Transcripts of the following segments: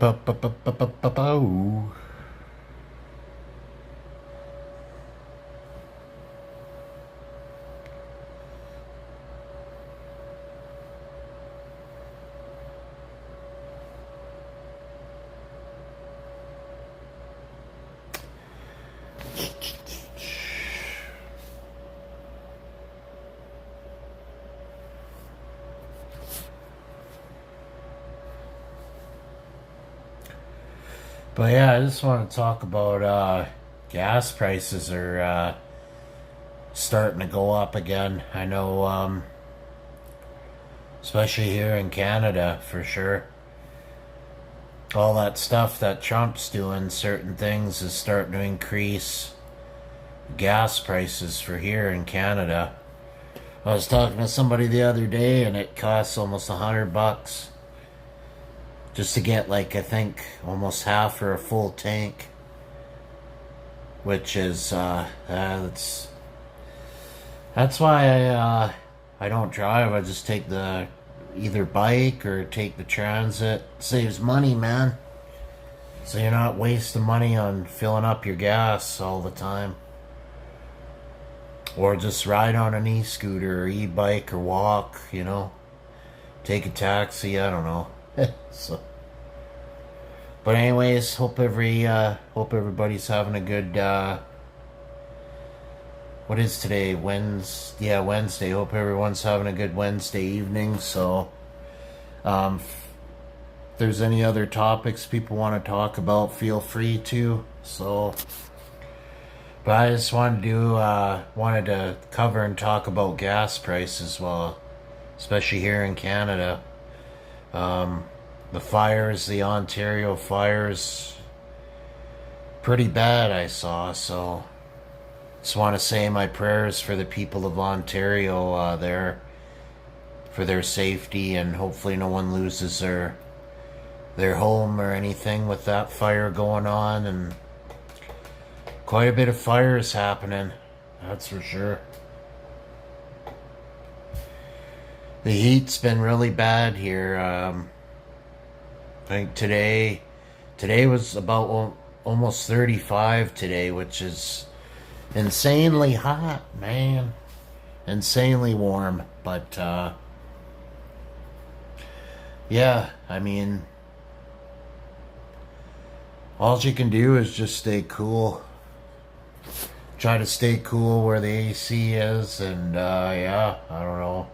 Ba-ba-ba-ba-ba-ba-bow. But yeah, I just want to talk about gas prices are starting to go up again. I know, especially here in Canada, for sure. All that stuff that Trump's doing, certain things, is starting to increase gas prices for here in Canada. I was talking to somebody the other day, and it costs almost $100 just to get, like, I think almost half or a full tank, which is that's why I don't drive. I just take the either bike or take the transit. Saves money, man. So you're not wasting money on filling up your gas all the time. Or just ride on an e-scooter or e-bike or walk, Take a taxi, I don't know. So, but anyways, hope everybody's having a good what is today? Wednesday. Yeah, Wednesday. Hope everyone's having a good Wednesday evening. So, if there's any other topics people want to talk about, feel free to. So, but I just wanted to cover and talk about gas prices, well, especially here in Canada. The fires, the Ontario fires, pretty bad, I saw. So, just want to say my prayers for the people of Ontario there, for their safety, and hopefully no one loses their home or anything with that fire going on. And quite a bit of fires happening, that's for sure. The heat's been really bad here. I think today was about almost 35 today, which is insanely hot, man. Insanely warm. But yeah, I mean, all you can do is just stay cool. Try to stay cool where the AC is, and yeah, I don't know.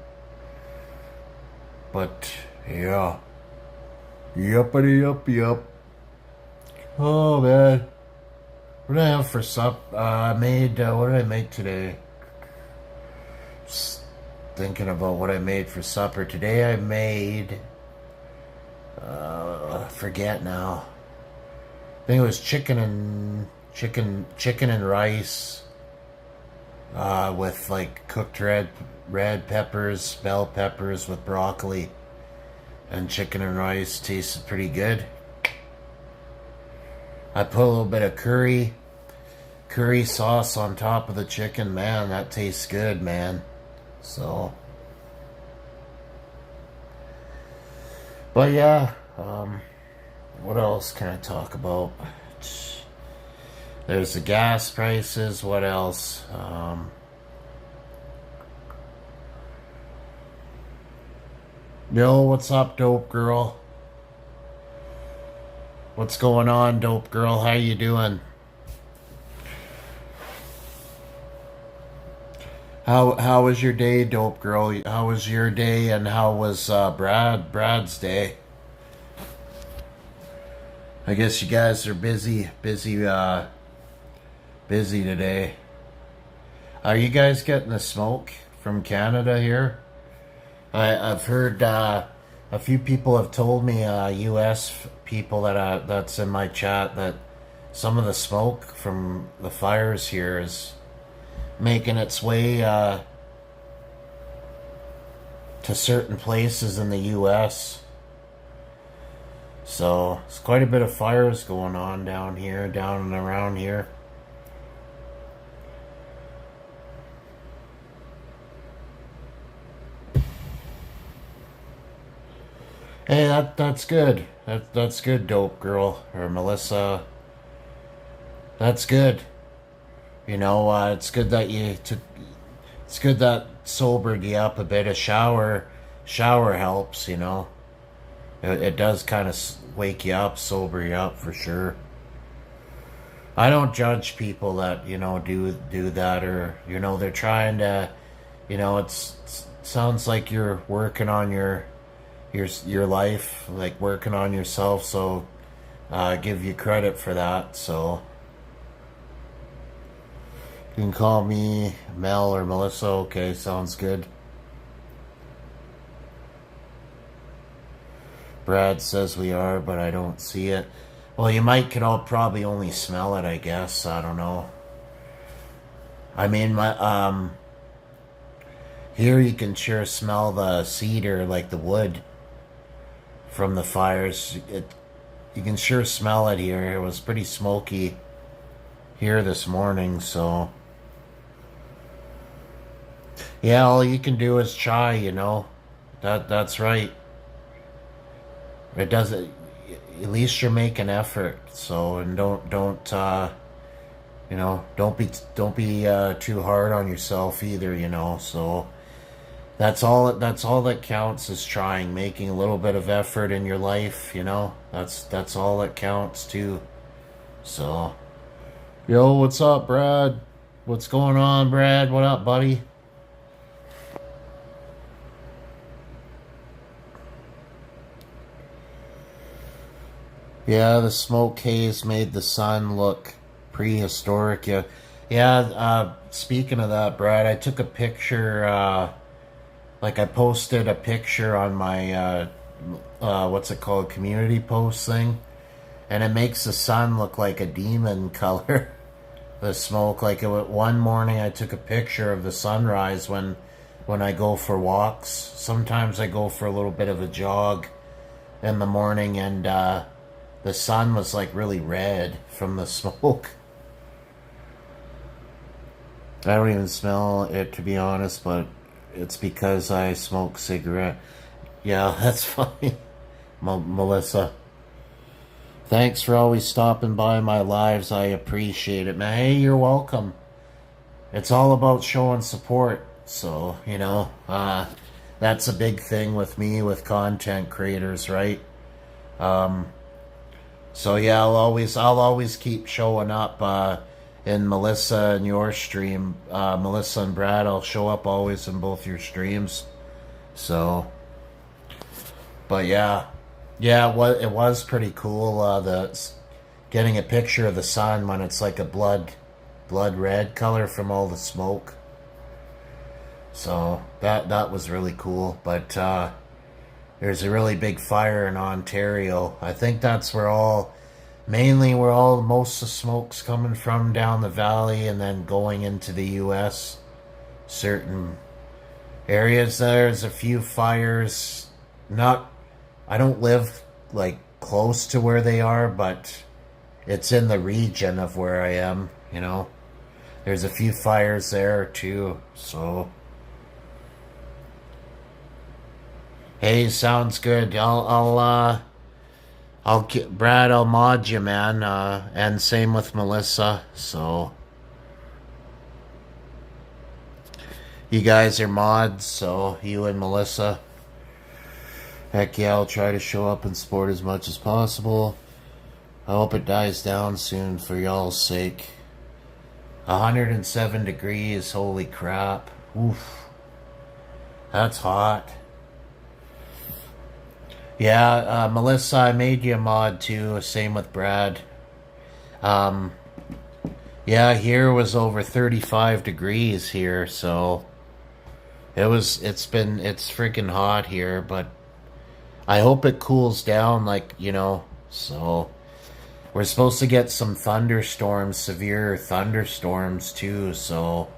But yeah. Yuppity yup. Oh man. What did I have for supper? I made, what did I make today? Just thinking about what I made for supper. Today I made, I forget now. I think it was chicken and rice, with like cooked red peppers, bell peppers with broccoli. And chicken and rice tasted pretty good. I put a little bit of curry sauce on top of the chicken. Man, that tastes good, man. So, but yeah, what else can I talk about? There's the gas prices. What else? Yo, what's up, dope girl? What's going on, dope girl? How you doing? How was your day, dope girl? How was your day, and how was Brad's day? I guess you guys are busy today. Are you guys getting the smoke from Canada here? I've heard a few people have told me, U.S. people that's in my chat, that some of the smoke from the fires here is making its way to certain places in the U.S. So it's quite a bit of fires going on down and around here. Hey, that's good. That's good, dope girl or Melissa. That's good. It's good that you took. It's good that sobered you up a bit. A shower helps. It does kind of wake you up, sober you up for sure. I don't judge people that do that, or they're trying to. Sounds like you're working on your life, like working on yourself. So give you credit for that. So you can call me Mel or Melissa. Okay, sounds good. Brad says we are, but I don't see it. Well, you could all probably only smell it, I guess. I don't know. I mean, here you can sure smell the cedar, like the wood from the fires. You can sure smell it here. It was pretty smoky here this morning, so yeah, all you can do is try. That's right. It doesn't. At least you're making effort. So, and don't be too hard on yourself either. So that's all that counts is trying, making a little bit of effort in your life. That's all that counts too. So, yo, what's up, Brad? What's going on, Brad? What up, buddy? Yeah, the smoke haze made the sun look prehistoric. Yeah. Speaking of that, Brad, I took a picture. Like I posted a picture on my what's it called, community post thing, and it makes the sun look like a demon color. The smoke, like one morning, I took a picture of the sunrise when I go for walks. Sometimes I go for a little bit of a jog in the morning, and the sun was like really red from the smoke. I don't even smell it, to be honest, but it's because I smoke cigarette. Yeah, that's fine. Melissa, thanks for always stopping by my lives. I appreciate it, man. Hey, you're welcome. It's all about showing support. So, that's a big thing with me, with content creators, right? So yeah, I'll always keep showing up in Melissa and your stream. Melissa and Brad, I'll show up always in both your streams. So, but yeah, it was pretty cool. Getting a picture of the sun when it's like a blood red color from all the smoke. So that was really cool. But there's a really big fire in Ontario. I think that's mainly where most of the smoke's coming from, down the valley and then going into the U.S. Certain areas, there's a few fires. I don't live like close to where they are, but it's in the region of where I am. There's a few fires there too. So, hey, sounds good. Brad, I'll mod you, man. And same with Melissa. So, you guys are mods, so you and Melissa. Heck yeah, I'll try to show up and support as much as possible. I hope it dies down soon for y'all's sake. 107 degrees, holy crap. Oof. That's hot. Yeah, Melissa, I made you a mod too. Same with Brad. Yeah, here was over 35 degrees here, so it's freaking hot here, but I hope it cools down, so we're supposed to get some thunderstorms, severe thunderstorms too, so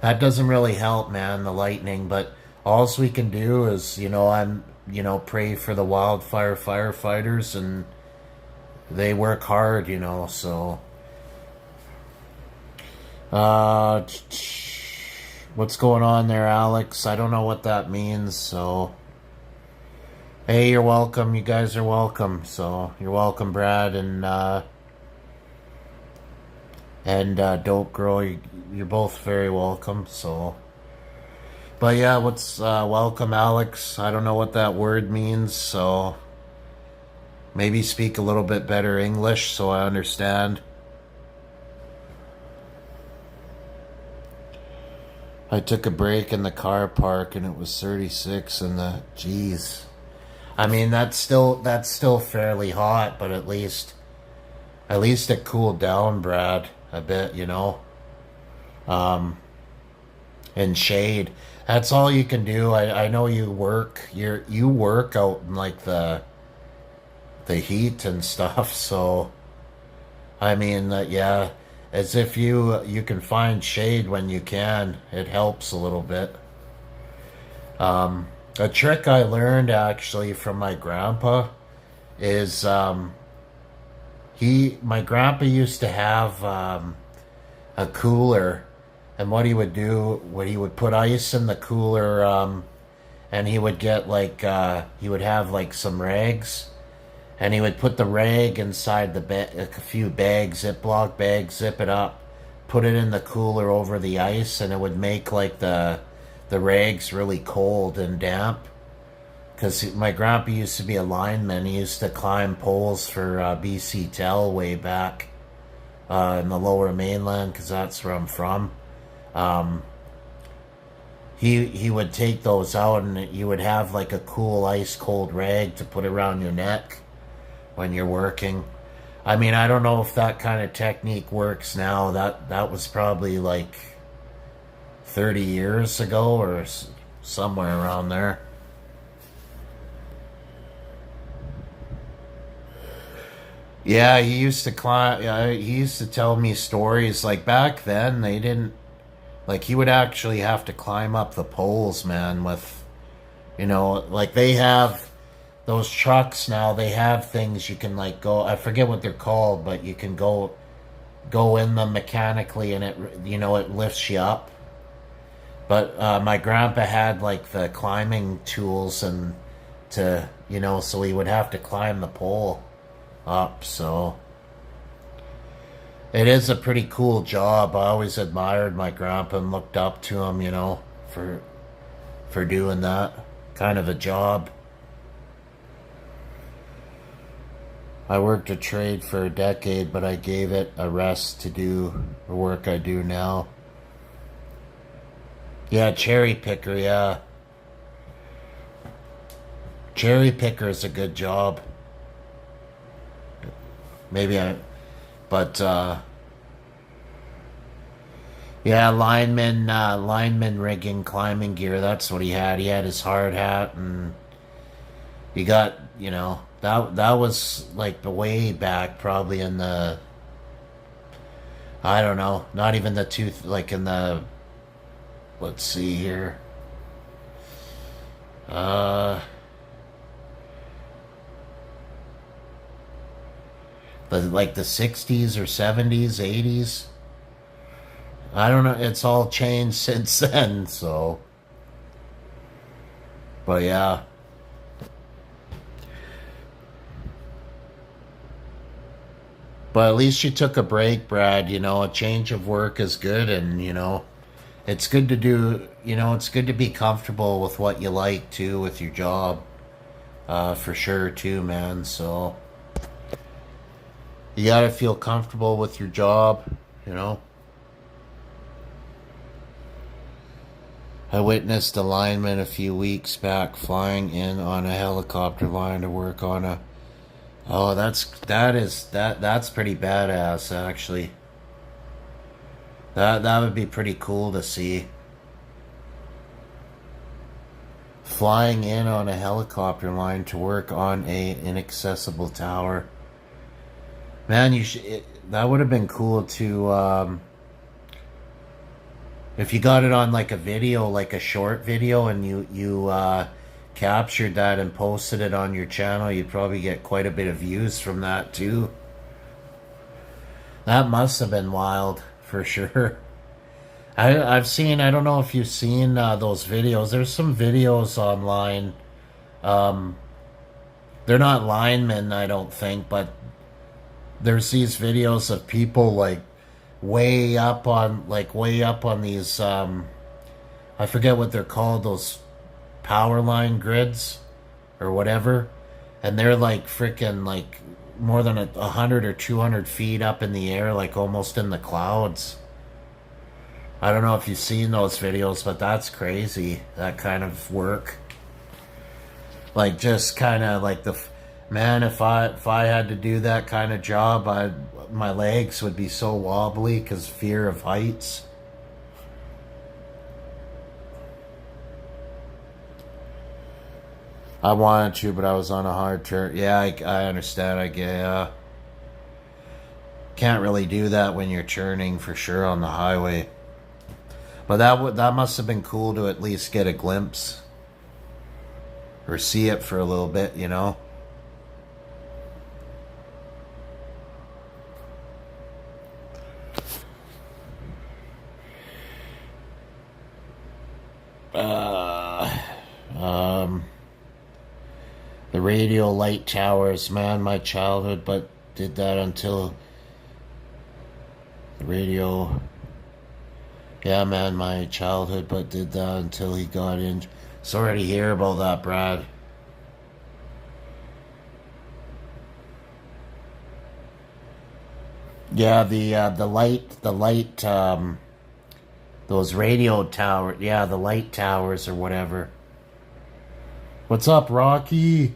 that doesn't really help, man, the lightning, but all we can do is, pray for the wildfire firefighters, and they work hard, so what's going on there, Alex? I don't know what that means, so Hey, you're welcome. You guys are welcome. So you're welcome, Brad and Dope Girl. You're both very welcome. So, but yeah, what's welcome, Alex? I don't know what that word means. So maybe speak a little bit better English so I understand. I took a break in the car park and it was 36 and the geez. I mean that's still fairly hot, but at least it cooled down, Brad, a bit, in shade. That's all you can do. I know you work out in like the heat and stuff, so I mean yeah, as if you can find shade when you can. It helps a little bit. A trick I learned actually from my grandpa is he my grandpa used to have a cooler, and what he would put ice in the cooler, and he would get like he would have like some rags, and he would put the rag inside the bag, a few bags, Ziploc bags, zip it up, put it in the cooler over the ice, and it would make like the rags really cold and damp. Because my grandpa used to be a lineman. He used to climb poles for BC Tel way back in the lower mainland, because that's where I'm from. Um, he would take those out, and you would have like a cool ice cold rag to put around your neck when you're working. I mean, I don't know if that kind of technique works now. That was probably like 30 years ago or somewhere around there. Yeah, he used to climb. Yeah, he used to tell me stories. Like back then, they didn't like he would actually have to climb up the poles, man. With like they have those trucks now. They have things you can like go. I forget what they're called, but you can go in them mechanically, and it lifts you up. But my grandpa had like the climbing tools and so he would have to climb the pole up. So it is a pretty cool job. I always admired my grandpa and looked up to him, for doing that kind of a job. I worked a trade for a decade, but I gave it a rest to do the work I do now. Yeah, cherry picker, yeah. Cherry picker is a good job. Maybe I, but yeah, lineman rigging, climbing gear. That's what he had. He had his hard hat, and he got that was like the way back, probably in the I don't know, not even the tooth, like in the let's see here, uh, like the 60s or 70s, 80s. I don't know. It's all changed since then. So, but yeah. But at least you took a break, Brad. A change of work is good, and it's good to do. It's good to be comfortable with what you like too with your job, for sure too, man. So you gotta feel comfortable with your job. You know. I witnessed a lineman a few weeks back flying in on a helicopter line to work on a. Oh, that's pretty badass actually. That would be pretty cool to see. Flying in on a helicopter line to work on a inaccessible tower. Man, that would have been cool to if you got it on like a video, like a short video, and you captured that and posted it on your channel, you'd probably get quite a bit of views from that too. That must have been wild for sure. I've seen. I don't know if you've seen those videos. There's some videos online. Um, They're not linemen, I don't think, but there's these videos of people like way up on these I forget what they're called, those power line grids or whatever, and they're like freaking like more than 100 or 200 feet up in the air, like almost in the clouds. I don't know if you've seen those videos, but that's crazy, that kind of work. Like just kind of like man, if I had to do that kind of job, my legs would be so wobbly because fear of heights. I wanted to, but I was on a hard turn. Yeah, I understand. I get. Can't really do that when you're churning for sure on the highway. But that must have been cool to at least get a glimpse or see it for a little bit, you know. Uh, um, the radio light towers, man, my childhood, but did that until the radio. Yeah, man, my childhood, but did that until he got in. Sorry to hear about that, Brad. Yeah, the light, those radio tower, yeah, the light towers or whatever. What's up, Rocky?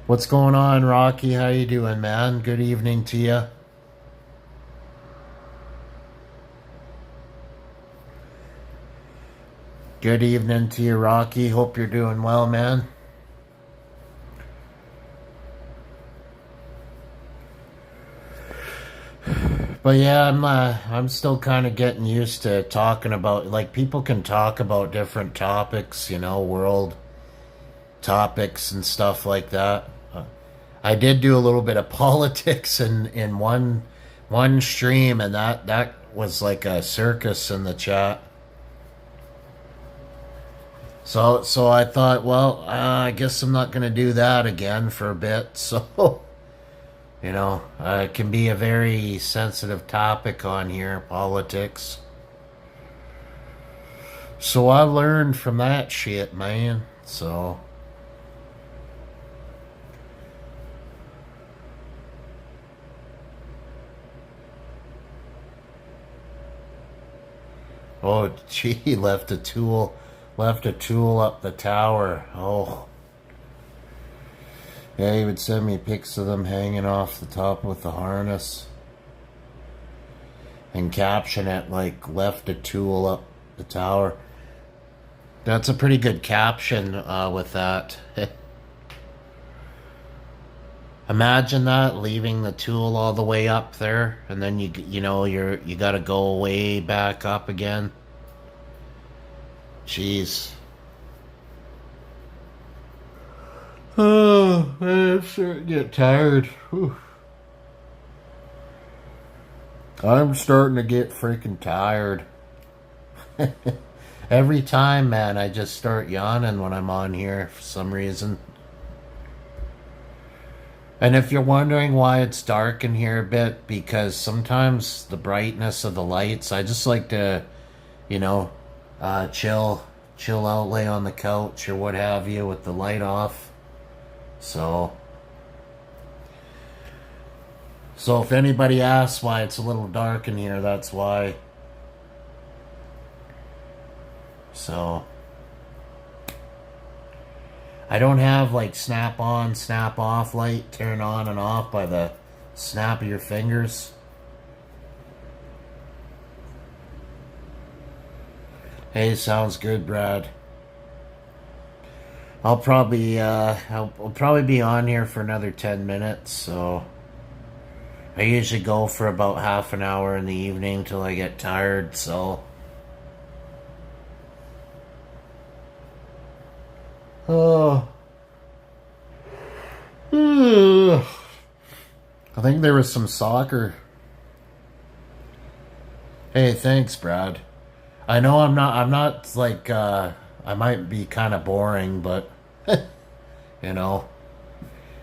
What's going on, Rocky? How you doing, man? Good evening to you. Good evening to you, Rocky. Hope you're doing well, man. But yeah, I'm still kind of getting used to talking about, like, people can talk about different topics, you know, world topics and stuff like that. I did do a little bit of politics in one stream, and that was like a circus in the chat. So I thought, well, I guess I'm not going to do that again for a bit. So you know, it can be a very sensitive topic on here, politics. So I learned from that shit, man. So, oh, gee, left a tool up the tower. Oh, yeah, he would send me pics of them hanging off the top with the harness and caption it like left a tool up the tower. That's a pretty good caption with that. Imagine that, leaving the tool all the way up there, and then you got to go way back up again. Jeez. Oh, I'm starting to get tired. Whew. I'm starting to get freaking tired. Every time, man, I just start yawning when I'm on here for some reason. And if you're wondering why it's dark in here a bit, because sometimes the brightness of the lights, I just like to, you know, chill out, lay on the couch or what have you with the light off. So if anybody asks why it's a little dark in here, that's why. So I don't have like snap on, snap off light, turn on and off by the snap of your fingers. Hey, sounds good, Brad. I'll probably be on here for another 10 minutes, so I usually go for about half an hour in the evening till I get tired, so oh. I think there was some soccer. Hey, thanks, Brad. I know I'm not like I might be kind of boring, but You know,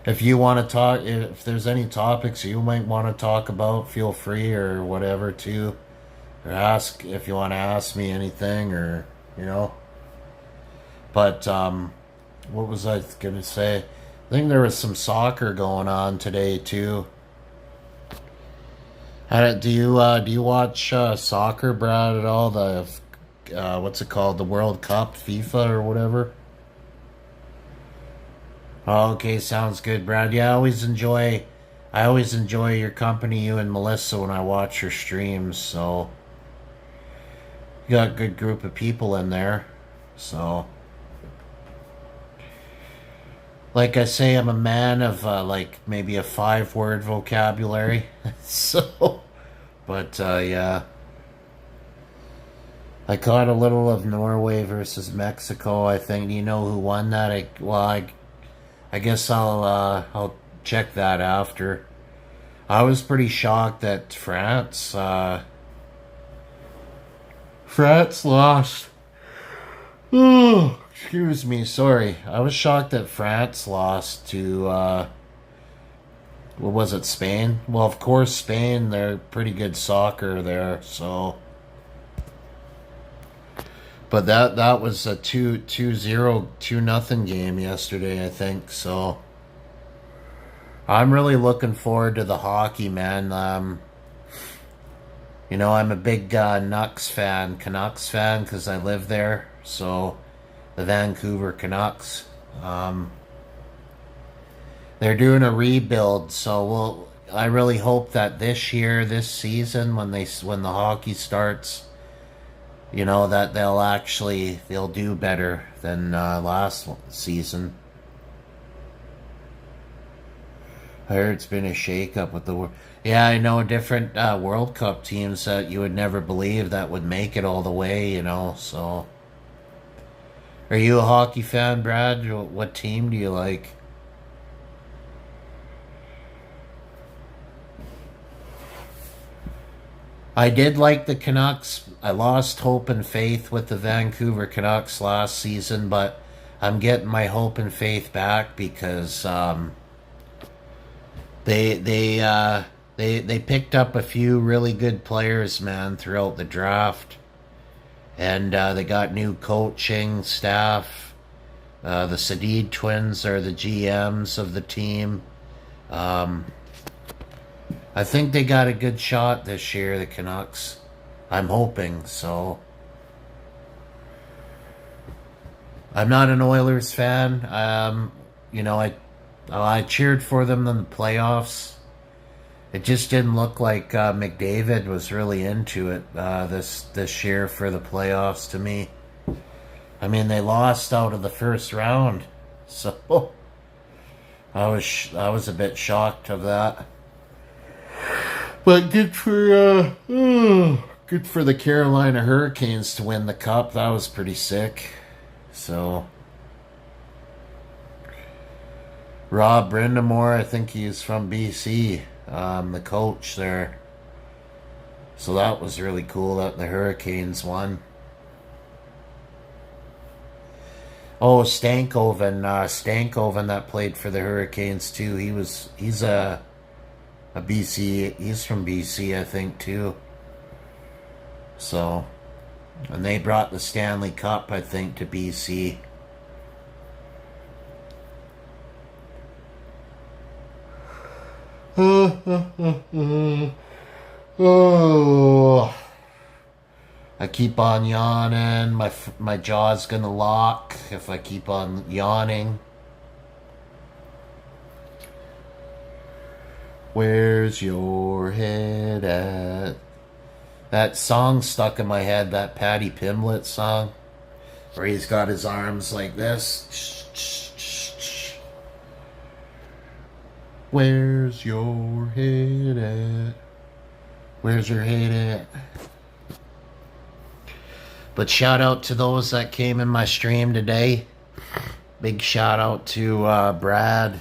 if you want to talk, if there's any topics you might want to talk about, feel free or whatever to, or ask if you want to ask me anything or, you know. But what was I gonna say? I think there was some soccer going on today too. Do you watch soccer, Brad, at all? The what's it called? The World Cup, FIFA or whatever. Oh, okay, sounds good, Brad. Yeah, I always enjoy your company, you and Melissa, when I watch your streams. So you got a good group of people in there. So, like I say, I'm a man of like maybe a 5 word vocabulary. So, but yeah, I caught a little of Norway versus Mexico. I think. Do you know who won that? I guess I'll check that after. I was pretty shocked that France lost. Oh, excuse me, sorry. I was shocked that France lost to what was it, Spain? Well, of course Spain, they're pretty good soccer there, so but that was a 2-0, 2-0 game yesterday, I think. So I'm really looking forward to the hockey, man. You know, I'm a big Canucks fan, because I live there. So the Vancouver Canucks, they're doing a rebuild. So I really hope that this season, when the hockey starts, you know, that they'll do better than last season. I heard it's been a shake-up with the... Yeah, I know different World Cup teams that you would never believe that would make it all the way, you know, so... Are you a hockey fan, Brad? What team do you like? I did like the Canucks. I lost hope and faith with the Vancouver Canucks last season, but I'm getting my hope and faith back because they they picked up a few really good players, man, throughout the draft, and they got new coaching staff. The Sadid twins are the GMs of the team. I think they got a good shot this year, the Canucks. I'm hoping so. I'm not an Oilers fan. You know, I cheered for them in the playoffs. It just didn't look like McDavid was really into it this year for the playoffs to me. I mean, they lost out of the first round, so I was a bit shocked of that. But good for the Carolina Hurricanes to win the cup. That was pretty sick. So Rob Brindamore, I think he's from BC, the coach there. So that was really cool that the Hurricanes won. Oh, Stankoven that played for the Hurricanes too. He's a BC. He's from BC, I think, too. So, and they brought the Stanley Cup, I think, to BC. Oh, I keep on yawning. My jaw's gonna lock if I keep on yawning. Where's your head at? That song stuck in my head, that Paddy Pimblett song, where he's got his arms like this. Where's your head at? Where's your head at? But shout out to those that came in my stream today. Big shout out to Brad,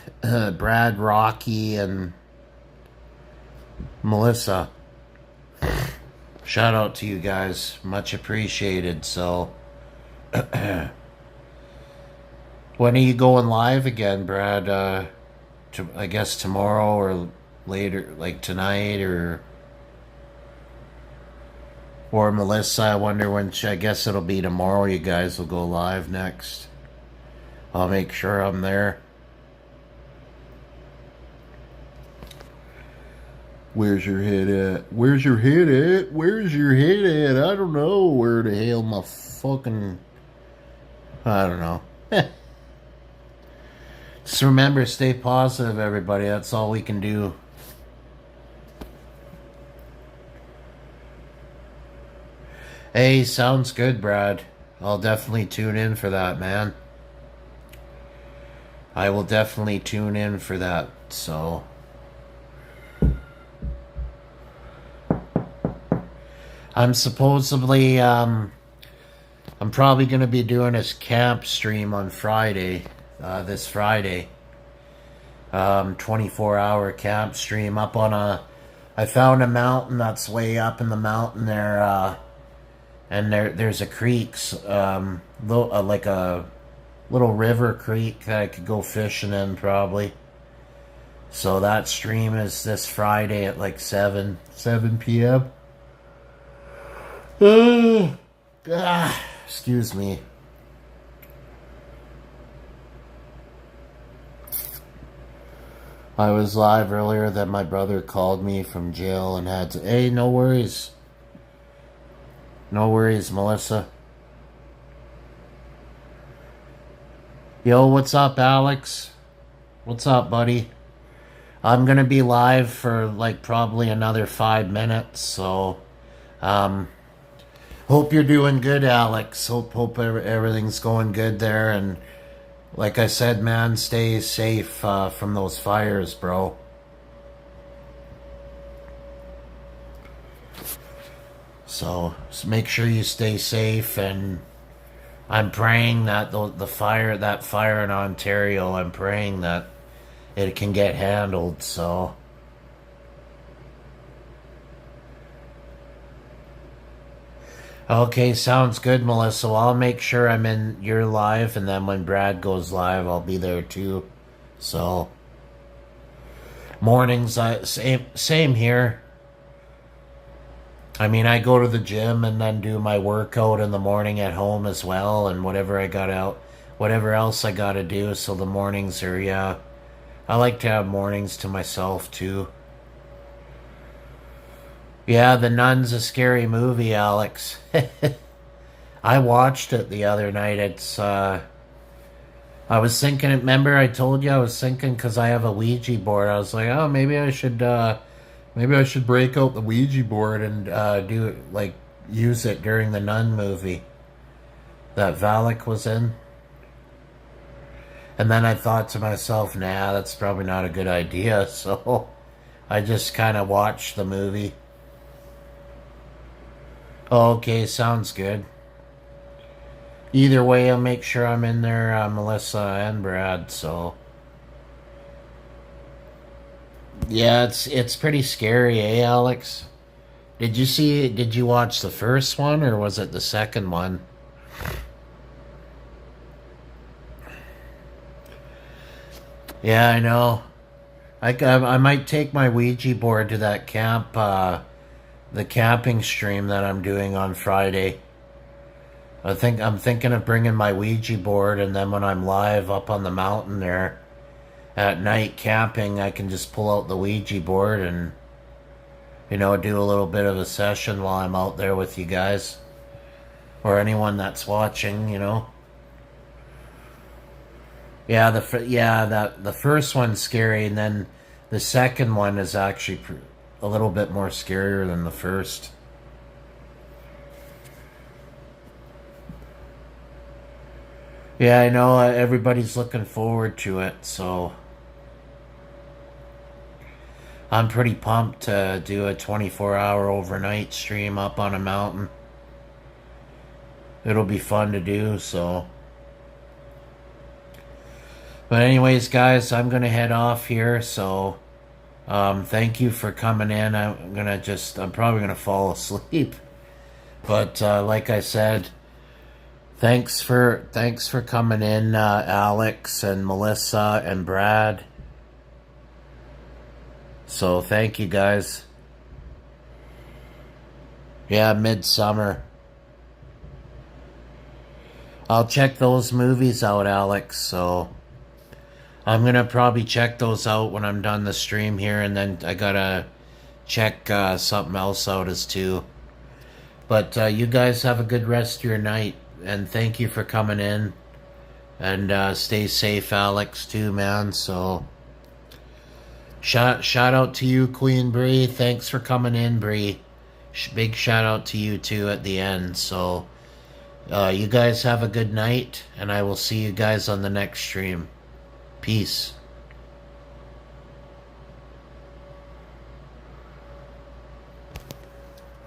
Rocky, and Melissa. Shout out to you guys. Much appreciated. So, When are you going live again, Brad? I guess tomorrow or later, like tonight, or Melissa. I wonder when. I guess it'll be tomorrow. You guys will go live next. I'll make sure I'm there. Where's your head at? Where's your head at? Where's your head at? I don't know where the hell my fucking. I don't know. Just remember, stay positive, everybody. That's all we can do. Hey, sounds good, Brad. I'll definitely tune in for that, man. I will definitely tune in for that, so. I'm supposedly, I'm probably going to be doing a camp stream on Friday, this Friday. 24-hour camp stream up on I found a mountain that's way up in the mountain there, and there's a creek, like a little river creek that I could go fishing in probably. So that stream is this Friday at like 7 p.m. Excuse me. I was live earlier that my brother called me from jail and had to... Hey, no worries. No worries, Melissa. Yo, what's up, Alex? What's up, buddy? I'm gonna be live for like probably another 5 minutes, so... Hope you're doing good, Alex. Hope everything's going good there. And like I said, man, stay safe from those fires, bro. So make sure you stay safe. And I'm praying that that fire in Ontario, I'm praying that it can get handled. So. Okay, sounds good, Melissa. Well, I'll make sure I'm in your live, and then when Brad goes live, I'll be there too. So, mornings, same here. I mean, I go to the gym and then do my workout in the morning at home as well, and whatever else I gotta do. So the mornings are, yeah, I like to have mornings to myself too. Yeah, The Nun's a scary movie, Alex. I watched it the other night. I was thinking, remember I told you I was thinking because I have a Ouija board. I was like, oh, maybe I should break out the Ouija board and do it, like, use it during the Nun movie that Valak was in. And then I thought to myself, nah, that's probably not a good idea. So I just kind of watched the movie. Okay, sounds good. Either way, I'll make sure I'm in there, Melissa and Brad, so... Yeah, it's pretty scary, eh, Alex? Did you watch the first one, or was it the second one? Yeah, I know. I might take my Ouija board to that camp, the camping stream that I'm doing on Friday. I'm thinking of bringing my Ouija board, and then when I'm live up on the mountain there at night camping, I can just pull out the Ouija board and, you know, do a little bit of a session while I'm out there with you guys. Or anyone that's watching, you know. Yeah, the first one's scary, and then the second one is actually a little bit more scarier than the first. Yeah, I know everybody's looking forward to it, so I'm pretty pumped to do a 24-hour overnight stream up on a mountain. It'll be fun to do, so... But anyways, guys, I'm going to head off here, so thank you for coming in. I'm probably going to fall asleep. But like I said, Thanks for coming in, Alex and Melissa and Brad. So thank you guys. Yeah, Midsummer. I'll check those movies out, Alex. So I'm gonna probably check those out when I'm done the stream here, and then I gotta check something else out as too. But you guys have a good rest of your night, and thank you for coming in. And stay safe, Alex, too, man. So shout out to you, Queen Bree. Thanks for coming in, Bree. Big shout out to you too at the end. So you guys have a good night, and I will see you guys on the next stream. Peace.